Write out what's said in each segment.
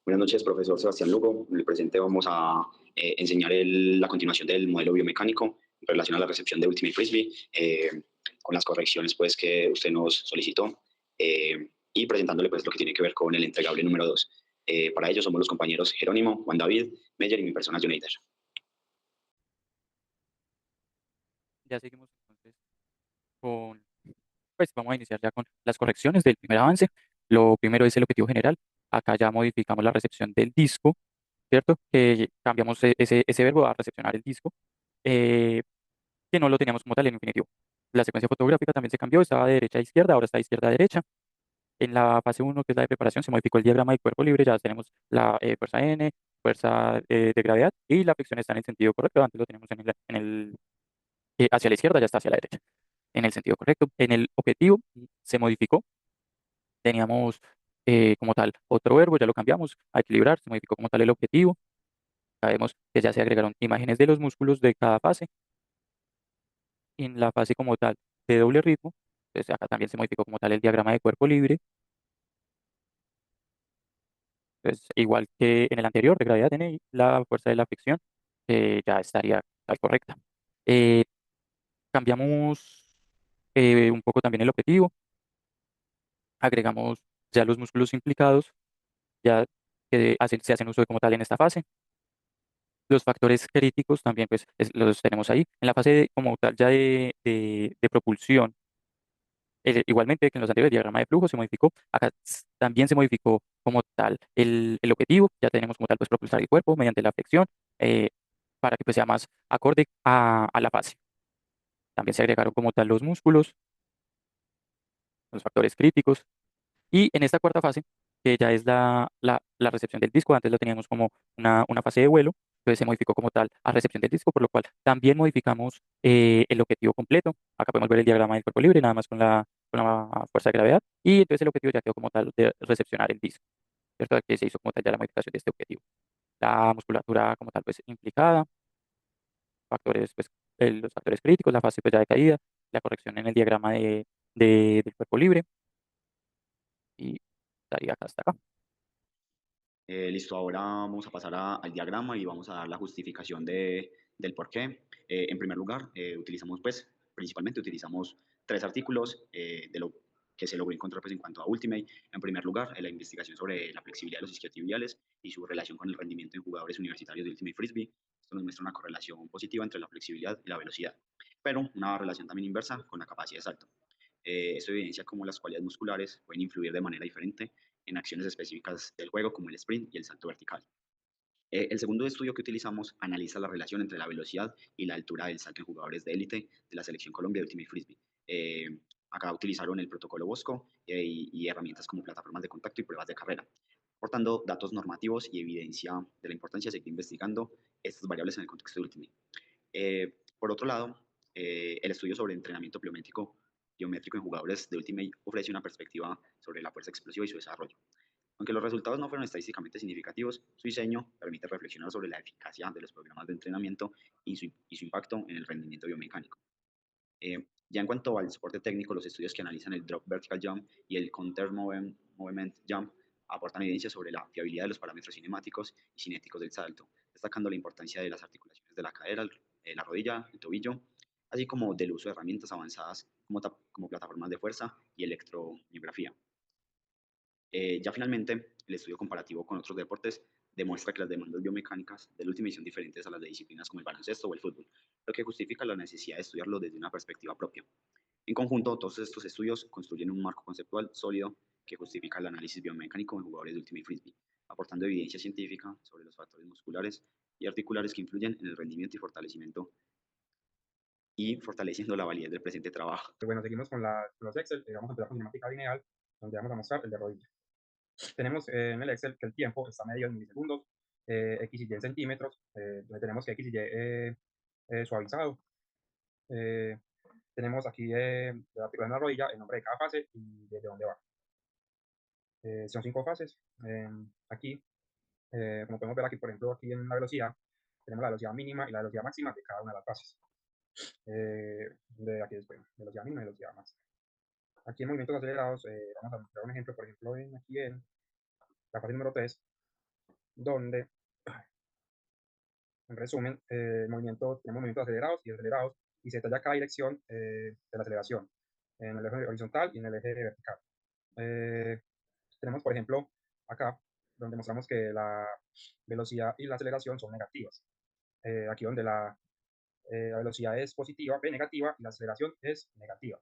Buenas noches, profesor Sebastián Lugo. En el presente vamos a enseñar la continuación del modelo biomecánico en relación a la recepción de Ultimate Frisbee, con las correcciones pues, que usted nos solicitó y presentándole pues, lo que tiene que ver con el entregable número 2. Para ello somos los compañeros Jerónimo, Juan David, Meyer y mi persona Joneider. Ya seguimos entonces con, pues vamos a iniciar ya con las correcciones del primer avance. Lo primero es el objetivo general. Acá ya modificamos la recepción del disco, ¿cierto? Que cambiamos ese verbo a recepcionar el disco, eh, que no lo teníamos como tal en infinitivo. La secuencia fotográfica también se cambió, estaba de derecha a izquierda, ahora está de izquierda a derecha. En la fase uno, que es la de preparación, se modificó el diagrama de cuerpo libre, ya tenemos la fuerza N, fuerza de gravedad y la fricción está en el sentido correcto, antes lo teníamos hacia la izquierda, ya está hacia la derecha en el sentido correcto. En el objetivo se modificó, teníamos como tal otro verbo, ya lo cambiamos a equilibrar, se modificó como tal el objetivo. Sabemos que ya se agregaron imágenes de los músculos de cada fase. En la fase como tal de doble ritmo, pues acá también se modificó como tal el diagrama de cuerpo libre, pues igual que en el anterior de gravedad N, la fuerza de la fricción ya estaría tal correcta. Eh, Cambiamos un poco también el objetivo, agregamos ya los músculos implicados ya que se hacen uso de como tal en esta fase. Los factores críticos también pues los tenemos ahí. En la fase como tal ya de propulsión, igualmente que en los anteriores diagrama de flujo se modificó, acá también se modificó como tal el objetivo, ya tenemos como tal pues propulsar el cuerpo mediante la flexión eh, para que pues sea más acorde a la fase. También se agregaron como tal los músculos, los factores críticos. Y en esta cuarta fase, que ya es la recepción del disco, antes lo teníamos como una fase de vuelo, entonces se modificó como tal a recepción del disco, por lo cual también modificamos el objetivo completo. Acá podemos ver el diagrama del cuerpo libre, nada más con la fuerza de gravedad, y entonces el objetivo ya quedó como tal de recepcionar el disco, ¿cierto? Que se hizo como tal ya la modificación de este objetivo. La musculatura como tal pues implicada, factores pues los factores críticos, la fase pues ya de caída, la corrección en el diagrama del cuerpo libre, y estaría acá hasta acá. Listo, ahora vamos a pasar al diagrama y vamos a dar la justificación del por qué. En primer lugar, utilizamos, pues, principalmente utilizamos tres artículos de lo que se logró encontrar pues, en cuanto a Ultimate. En primer lugar, la investigación sobre la flexibilidad de los isquiotibiales y su relación con el rendimiento en jugadores universitarios de Ultimate Frisbee. Esto nos muestra una correlación positiva entre la flexibilidad y la velocidad, pero una relación también inversa con la capacidad de salto. Esto evidencia cómo las cualidades musculares pueden influir de manera diferente en acciones específicas del juego, como el sprint y el salto vertical. El segundo estudio que utilizamos analiza la relación entre la velocidad y la altura del salto en jugadores de élite de la selección Colombia de Ultimate Frisbee. Acá utilizaron el protocolo Bosco y herramientas como plataformas de contacto y pruebas de carrera, aportando datos normativos y evidencia de la importancia de seguir investigando estas variables en el contexto de Ultimate. Por otro lado, el estudio sobre entrenamiento biométrico en jugadores de Ultimate ofrece una perspectiva sobre la fuerza explosiva y su desarrollo. Aunque los resultados no fueron estadísticamente significativos, su diseño permite reflexionar sobre la eficacia de los programas de entrenamiento y su impacto en el rendimiento biomecánico. Ya en cuanto al soporte técnico, los estudios que analizan el Drop Vertical Jump y el Counter Movement Jump aportan evidencia sobre la fiabilidad de los parámetros cinemáticos y cinéticos del salto, destacando la importancia de las articulaciones de la cadera, la rodilla, el tobillo, así como del uso de herramientas avanzadas como plataformas de fuerza y electromiografía. Ya finalmente, el estudio comparativo con otros deportes demuestra que las demandas biomecánicas del Ultimate son diferentes a las de disciplinas como el baloncesto o el fútbol, lo que justifica la necesidad de estudiarlo desde una perspectiva propia. En conjunto, todos estos estudios construyen un marco conceptual sólido que justifica el análisis biomecánico en jugadores de Ultimate Frisbee, aportando evidencia científica sobre los factores musculares y articulares que influyen en el rendimiento y fortaleciendo la validez del presente trabajo. Bueno, seguimos con los Excel. Vamos a empezar con cinemática lineal, donde vamos a mostrar el de rodilla. Tenemos en el Excel que el tiempo está medido en milisegundos, X y Y en centímetros, donde tenemos que X y Y suavizado. Tenemos aquí de la articulación de la rodilla el nombre de cada fase y desde dónde va. Son 5 fases. Aquí, como podemos ver aquí, por ejemplo, aquí en la velocidad, tenemos la velocidad mínima y la velocidad máxima de cada una de las fases. De aquí después, velocidad mínima y velocidad máxima. Aquí en movimientos acelerados, vamos a mostrar un ejemplo, por ejemplo, aquí en la fase número 3, donde, en resumen, tenemos movimientos acelerados y desacelerados, y se detalla cada dirección de la aceleración, en el eje horizontal y en el eje vertical. Tenemos, por ejemplo, acá, donde mostramos que la velocidad y la aceleración son negativas. Aquí donde la velocidad es positiva, v negativa, y la aceleración es negativa.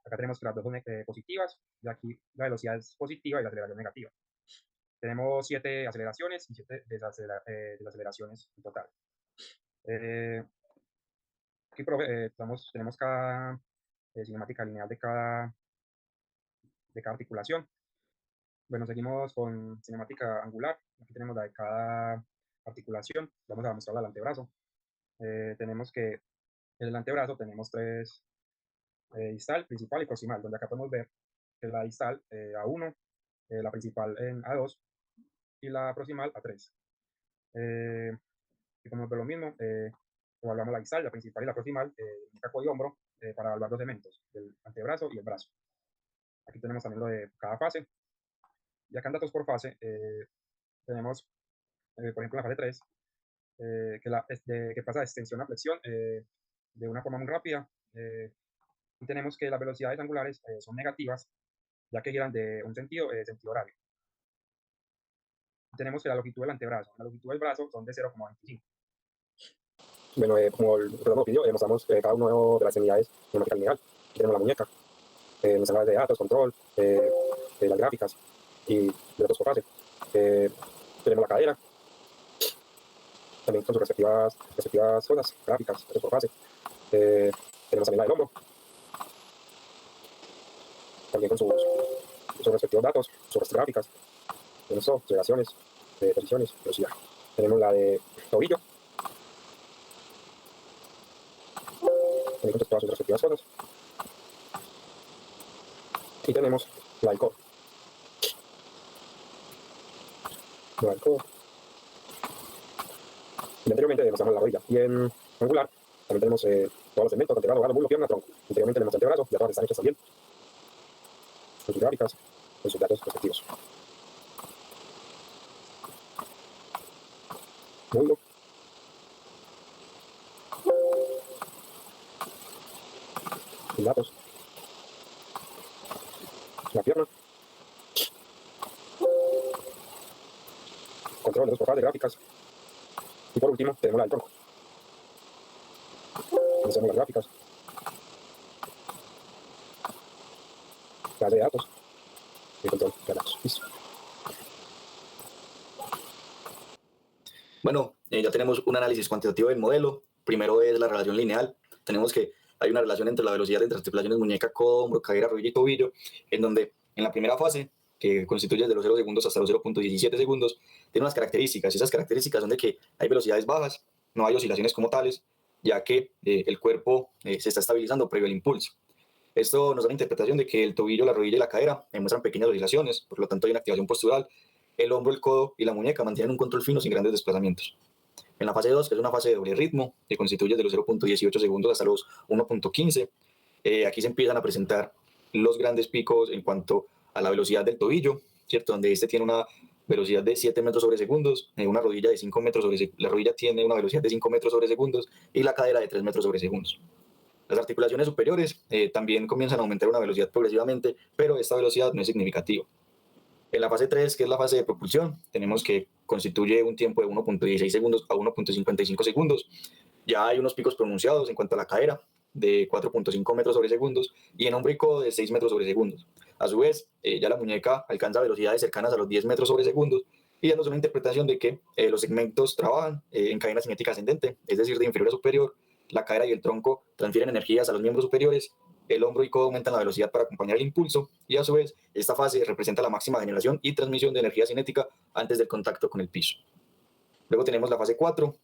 Acá tenemos que las dos son positivas, y aquí la velocidad es positiva y la aceleración negativa. Tenemos 7 aceleraciones y 7 desaceleraciones en total. Aquí tenemos cada cinemática lineal de cada articulación. Bueno, seguimos con cinemática angular. Aquí tenemos la de cada articulación. Vamos a mostrar el antebrazo. Tenemos que en el antebrazo tenemos 3, distal, principal y proximal, donde acá podemos ver que la distal A1, la principal en A2 y la proximal A3. Y como ver lo mismo, evaluamos la distal, la principal y la proximal, caco y hombro, para evaluar los elementos, el antebrazo y el brazo. Aquí tenemos también lo de cada fase. Y acá en datos por fase tenemos, por ejemplo, la fase 3, que pasa de extensión a flexión de una forma muy rápida. Y tenemos que las velocidades angulares son negativas, ya que giran de un sentido horario. Tenemos que la longitud del antebrazo, la longitud del brazo son de 0,25. Bueno, como el programa pidió, mostramos cada una de las extremidades de una lineal. Aquí tenemos la muñeca, las enlaces de datos, control, las gráficas y de datos por fase. Tenemos la cadera, también con sus respectivas zonas gráficas, datos por fase. Tenemos también la del hombro, también con sus respectivos datos, sus gráficas. Tenemos aceleraciones, posiciones, velocidad. Tenemos la de tobillo, también con todas sus respectivas zonas. Y tenemos la del codo. La del codo. Y anteriormente demostramos la rodilla. Y en angular también tenemos todos los segmentos, antebrazo, muslo, pierna, tronco. Anteriormente tenemos antebrazo, ya todas están hechas también. Con sus gráficas, con sus datos respectivos. Muslo. Sus datos. La pierna. Control de los portales de gráficas. Y por último tenemos la del tronco. Tenemos las gráficas. La de datos. Y el control de datos. Listo. Bueno, ya tenemos un análisis cuantitativo del modelo. Primero es la relación lineal. Tenemos que hay una relación entre la velocidad de las articulaciones muñeca, codo, hombro, cadera, rodilla y tobillo, en donde en la primera fase, que constituye desde los 0 segundos hasta los 0,17 segundos, tiene unas características. Esas características son de que hay velocidades bajas, no hay oscilaciones como tales, ya que el cuerpo se está estabilizando previo al impulso. Esto nos da la interpretación de que el tobillo, la rodilla y la cadera muestran pequeñas oscilaciones, por lo tanto hay una activación postural. El hombro, el codo y la muñeca mantienen un control fino sin grandes desplazamientos. En la fase 2, que es una fase de doble ritmo, que constituye de los 0,18 segundos hasta los 1,15, aquí se empiezan a presentar los grandes picos en cuanto a la velocidad del tobillo, ¿cierto? Donde este tiene una velocidad de 7 metros sobre segundos, una rodilla de 5 metros sobre segundos, la rodilla tiene una velocidad de 5 metros sobre segundos y la cadera de 3 metros sobre segundos. Las articulaciones superiores también comienzan a aumentar una velocidad progresivamente, pero esta velocidad no es significativa. En la fase 3, que es la fase de propulsión, tenemos que constituye un tiempo de 1,16 segundos a 1,55 segundos. Ya hay unos picos pronunciados en cuanto a la cadera, de 4,5 metros sobre segundos, y en hombro y codo de 6 metros sobre segundos. A su vez, ya la muñeca alcanza velocidades cercanas a los 10 metros sobre segundos, y ya nos da una interpretación de que los segmentos trabajan en cadena cinética ascendente, es decir, de inferior a superior. La cadera y el tronco transfieren energías a los miembros superiores, el hombro y codo aumentan la velocidad para acompañar el impulso, y a su vez, esta fase representa la máxima generación y transmisión de energía cinética antes del contacto con el piso. Luego tenemos la fase 4,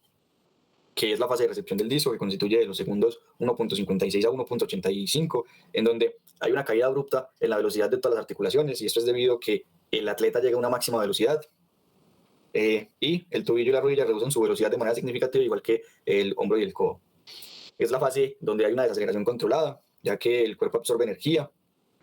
que es la fase de recepción del disco, que constituye de los segundos 1,56 a 1,85, en donde hay una caída abrupta en la velocidad de todas las articulaciones, y esto es debido a que el atleta llega a una máxima velocidad, y el tobillo y la rodilla reducen su velocidad de manera significativa, igual que el hombro y el codo. Es la fase donde hay una desaceleración controlada, ya que el cuerpo absorbe energía,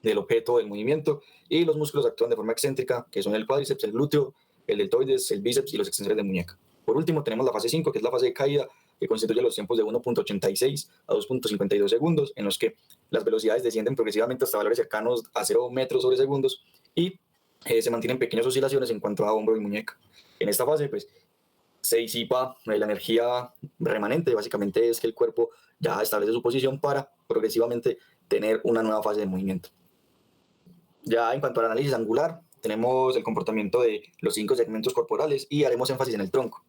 del objeto del movimiento, y los músculos actúan de forma excéntrica, que son el cuádriceps, el glúteo, el deltoides, el bíceps y los extensores de muñeca. Por último, tenemos la fase 5, que es la fase de caída, que constituye los tiempos de 1.86 a 2.52 segundos, en los que las velocidades descienden progresivamente hasta valores cercanos a 0 metros sobre segundos y se mantienen pequeñas oscilaciones en cuanto a hombro y muñeca. En esta fase, pues, se disipa la energía remanente, básicamente es que el cuerpo ya establece su posición para progresivamente tener una nueva fase de movimiento. Ya en cuanto al análisis angular, tenemos el comportamiento de los 5 segmentos corporales y haremos énfasis en el tronco.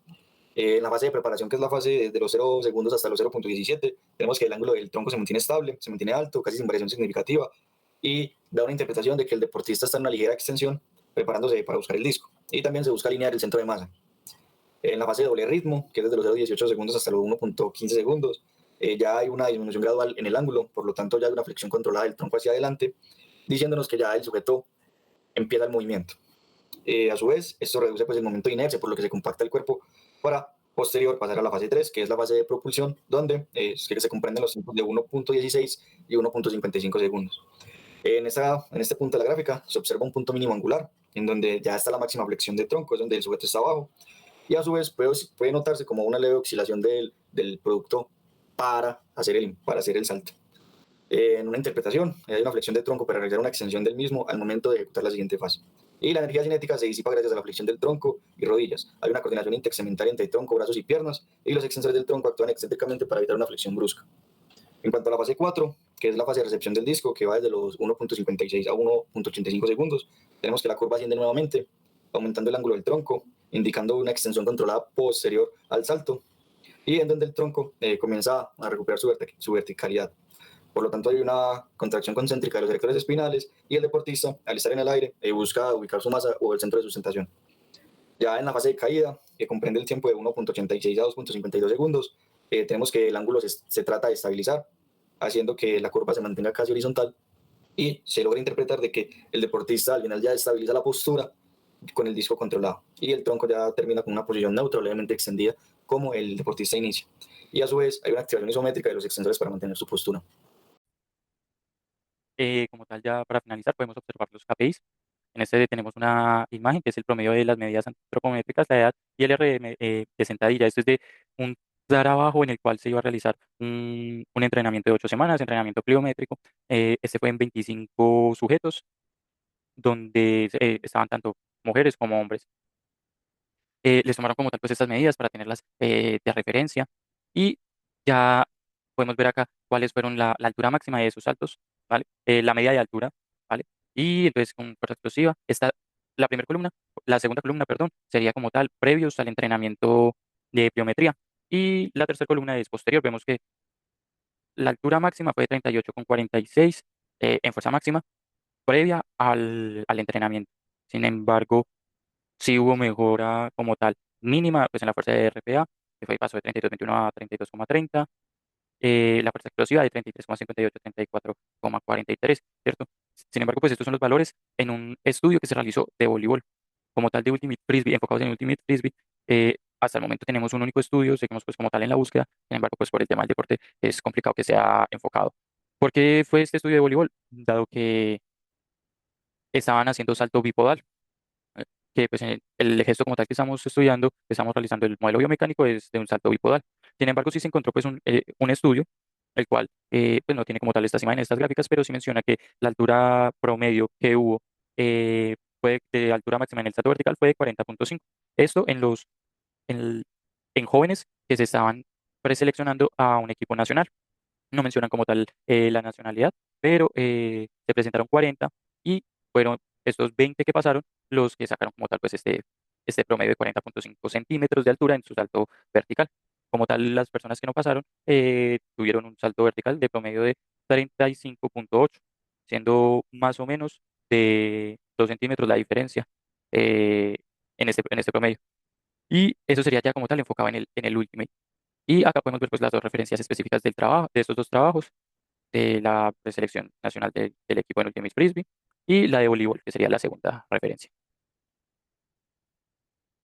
En la fase de preparación, que es la fase desde los 0 segundos hasta los 0.17, tenemos que el ángulo del tronco se mantiene estable, se mantiene alto, casi sin variación significativa, y da una interpretación de que el deportista está en una ligera extensión, preparándose para buscar el disco. Y también se busca alinear el centro de masa. En la fase de doble ritmo, que es desde los 0.18 segundos hasta los 1.15 segundos, ya hay una disminución gradual en el ángulo, por lo tanto ya hay una flexión controlada del tronco hacia adelante, diciéndonos que ya el sujeto empieza el movimiento. A su vez, esto reduce pues, el momento de inercia, por lo que se compacta el cuerpo para posterior pasar a la fase 3, que es la fase de propulsión, donde se comprenden los tiempos de 1.16 y 1.55 segundos. En este punto de la gráfica se observa un punto mínimo angular, en donde ya está la máxima flexión del tronco, es donde el sujeto está abajo, y a su vez puede notarse como una leve oscilación del producto para hacer el salto. En una interpretación, hay una flexión del tronco para realizar una extensión del mismo al momento de ejecutar la siguiente fase. Y la energía cinética se disipa gracias a la flexión del tronco y rodillas. Hay una coordinación intersegmental entre tronco, brazos y piernas, y los extensores del tronco actúan excéntricamente para evitar una flexión brusca. En cuanto a la fase 4, que es la fase de recepción del disco, que va desde los 1.56 a 1.85 segundos, tenemos que la curva asciende nuevamente, aumentando el ángulo del tronco, indicando una extensión controlada posterior al salto, y en donde el tronco comienza a recuperar su verticalidad. Por lo tanto, hay una contracción concéntrica de los erectores espinales y el deportista, al estar en el aire, busca ubicar su masa o el centro de sustentación. Ya en la fase de caída, que comprende el tiempo de 1.86 a 2.52 segundos, tenemos que el ángulo se trata de estabilizar, haciendo que la curva se mantenga casi horizontal y se logra interpretar de que el deportista al final ya estabiliza la postura con el disco controlado y el tronco ya termina con una posición neutra levemente extendida como el deportista inicia. Y a su vez hay una activación isométrica de los extensores para mantener su postura. Como tal, ya para finalizar, podemos observar los KPIs. En este tenemos una imagen que es el promedio de las medidas antropométricas, la edad y el RM de sentadilla. Esto es de un trabajo en el cual se iba a realizar un entrenamiento de 8 semanas, entrenamiento pliométrico. Este fue en 25 sujetos, donde estaban tanto mujeres como hombres. Les tomaron como tal pues estas medidas para tenerlas de referencia y ya podemos ver acá cuáles fueron la altura máxima de esos saltos, ¿vale? La media de altura, ¿vale? Y entonces con fuerza explosiva, la primera columna, la segunda columna, perdón, sería como tal previos al entrenamiento de pliometría y la tercera columna es posterior. Vemos que la altura máxima fue de 38,46 en fuerza máxima previa al entrenamiento. Sin embargo, sí hubo mejora como tal mínima pues en la fuerza de RPA, que fue pasó de 32,21 a 32,30, la fuerza explosiva de 33,58 a 34,43, ¿cierto? Sin embargo, pues estos son los valores en un estudio que se realizó de voleibol, como tal de Ultimate Frisbee, enfocados en Ultimate Frisbee. Hasta el momento tenemos un único estudio, seguimos pues como tal en la búsqueda, sin embargo, pues por el tema del deporte es complicado que sea enfocado. ¿Por qué fue este estudio de voleibol? Dado que estaban haciendo salto bipodal, eh, que pues en el gesto como tal que estamos estudiando, que estamos realizando el modelo biomecánico es de un salto bipodal. Sin embargo, sí se encontró pues un estudio, el cual pues no tiene como tal estas imágenes, estas gráficas, pero sí menciona que la altura promedio que hubo fue de altura máxima en el salto vertical fue de 40,5. Esto en, el- en jóvenes que se estaban preseleccionando a un equipo nacional. No mencionan como tal la nacionalidad, pero se presentaron 40 y fueron estos 20 que pasaron los que sacaron como tal pues este promedio de 40,5 centímetros de altura en su salto vertical. Como tal, las personas que no pasaron tuvieron un salto vertical de promedio de 35,8, siendo más o menos de 2 centímetros la diferencia eh, en este promedio. Y eso sería ya como tal enfocado en el Ultimate. Y acá podemos ver pues las dos referencias específicas del trabajo, de estos dos trabajos, de la preselección nacional del equipo en Ultimate Frisbee y la de voleibol, que sería la segunda referencia.